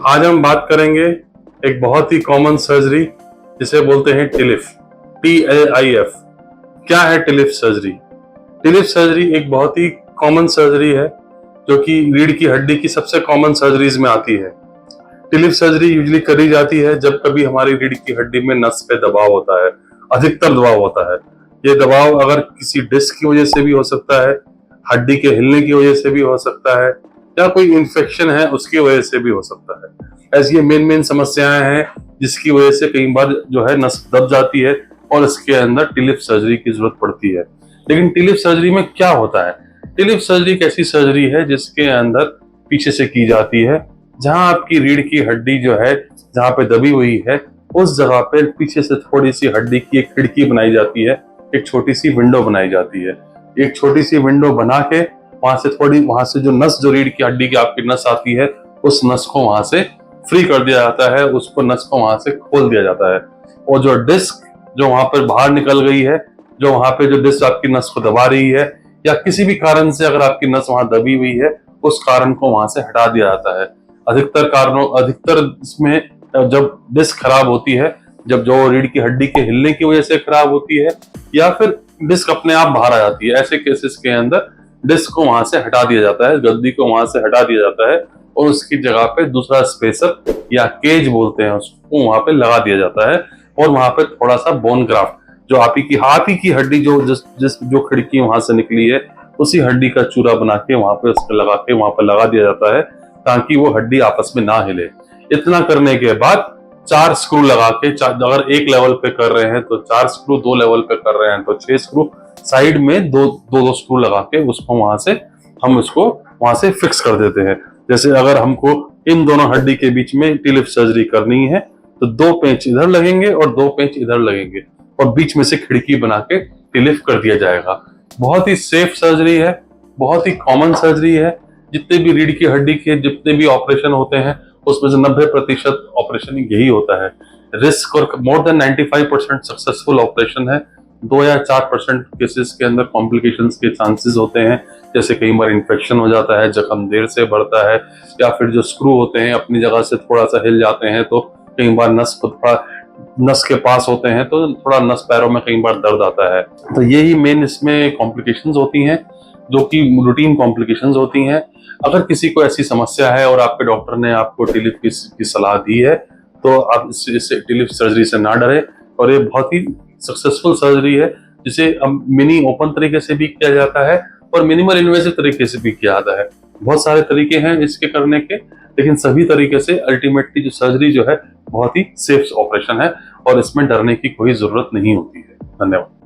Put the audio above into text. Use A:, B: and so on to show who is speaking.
A: आज हम बात करेंगे एक बहुत ही कॉमन सर्जरी जिसे बोलते हैं टिलिफ, TLIF। क्या है टिलिफ सर्जरी? टिलिफ सर्जरी एक बहुत ही कॉमन सर्जरी है जो कि रीढ़ की हड्डी की सबसे कॉमन सर्जरीज में आती है। टिलिफ सर्जरी यूजुअली करी जाती है जब कभी हमारी रीढ़ की हड्डी में नस पे दबाव होता है, अधिकतर दबाव होता है। ये दबाव अगर किसी डिस्क की वजह से भी हो सकता है, हड्डी के हिलने की वजह से भी हो सकता है, या कोई इन्फेक्शन है उसकी वजह से भी हो सकता है। ऐसी ये मेन समस्याएं हैं जिसकी वजह से कई बार जो है नस दब जाती है और इसके अंदर टिलिफ सर्जरी की जरूरत पड़ती है। लेकिन टिलिफ सर्जरी में क्या होता है? टिलिफ सर्जरी एक ऐसी सर्जरी है जिसके अंदर पीछे से की जाती है, जहां आपकी रीढ़ की हड्डी जो है जहां पे दबी हुई है उस जगह पे पीछे से थोड़ी सी हड्डी की एक खिड़की बनाई जाती है, एक छोटी सी विंडो बनाई जाती है। एक छोटी सी विंडो बना के वहां से जो नस, जो रीढ़ की हड्डी की आपकी नस आती है, उस नस को वहां से फ्री कर दिया जाता है, उसको नस को वहां से खोल दिया जाता है। और जो डिस्क जो वहां पर बाहर निकल गई है, जो वहां पे जो डिस्क आपकी नस को दबा रही है, या किसी भी कारण से अगर आपकी नस वहां दबी हुई है, उस कारण को वहां से हटा दिया जाता है। अधिकतर इसमें जब डिस्क खराब होती है, जब जो रीढ़ की हड्डी के हिलने की वजह से खराब होती है, या फिर डिस्क अपने आप बाहर आ जाती है, ऐसे केसेस के अंदर डिस्क को वहां से हटा दिया जाता है, गद्दी को वहां से हटा दिया जाता है और उसकी जगह पे दूसरा स्पेसर या केज बोलते हैं उसको वहां पे लगा दिया जाता है। और वहां पे थोड़ा सा बोन ग्राफ्ट, जो आप ही की हड्डी जो खिड़की वहां से निकली है, उसी हड्डी का चूरा बना के वहां पे उसको लगा के वहां पे लगा दिया जाता है, ताकि वो हड्डी आपस में ना हिले। इतना करने के बाद 4 स्क्रू लगा के, अगर एक लेवल पे कर रहे हैं तो 4 स्क्रू, 2 लेवल पे कर रहे हैं तो 6 स्क्रू, साइड में दो स्क्रू लगा के उसको हम उसको वहां से फिक्स कर देते हैं। जैसे अगर हमको इन दोनों हड्डी के बीच में टिलिफ सर्जरी करनी है तो 2 पेंच इधर लगेंगे और 2 पेंच इधर लगेंगे और बीच में से खिड़की बना के टिलिफ कर दिया जाएगा। बहुत ही सेफ सर्जरी है, बहुत ही कॉमन सर्जरी है। जितने भी रीढ़ की हड्डी के जितने भी ऑपरेशन होते हैं उसमें से 90% ऑपरेशन यही होता है। रिस्क और मोर देन 95% सक्सेसफुल ऑपरेशन है। 2 या 4% केसेस के अंदर कॉम्प्लिकेशंस के चांसेस होते हैं, जैसे कई बार इन्फेक्शन हो जाता है, जख्म देर से बढ़ता है, या फिर जो स्क्रू होते हैं अपनी जगह से थोड़ा सा हिल जाते हैं, तो कई बार नस के पास होते हैं तो थोड़ा नस पैरों में कई बार दर्द आता है। तो यही मेन इसमें कॉम्प्लिकेशंस होती हैं, जो कि रूटीन कॉम्प्लिकेशंस होती हैं। अगर किसी को ऐसी समस्या है और आपके डॉक्टर ने आपको टिलिफ की सलाह दी है तो आप इससे टिलिफ सर्जरी से ना डरे। और ये बहुत ही सक्सेसफुल सर्जरी है, जिसे अब मिनी ओपन तरीके से भी किया जाता है और मिनिमल इन्वेसिव तरीके से भी किया जाता है। बहुत सारे तरीके हैं इसके करने के, लेकिन सभी तरीके से अल्टीमेटली जो सर्जरी जो है बहुत ही सेफ ऑपरेशन है और इसमें डरने की कोई जरूरत नहीं होती है। धन्यवाद।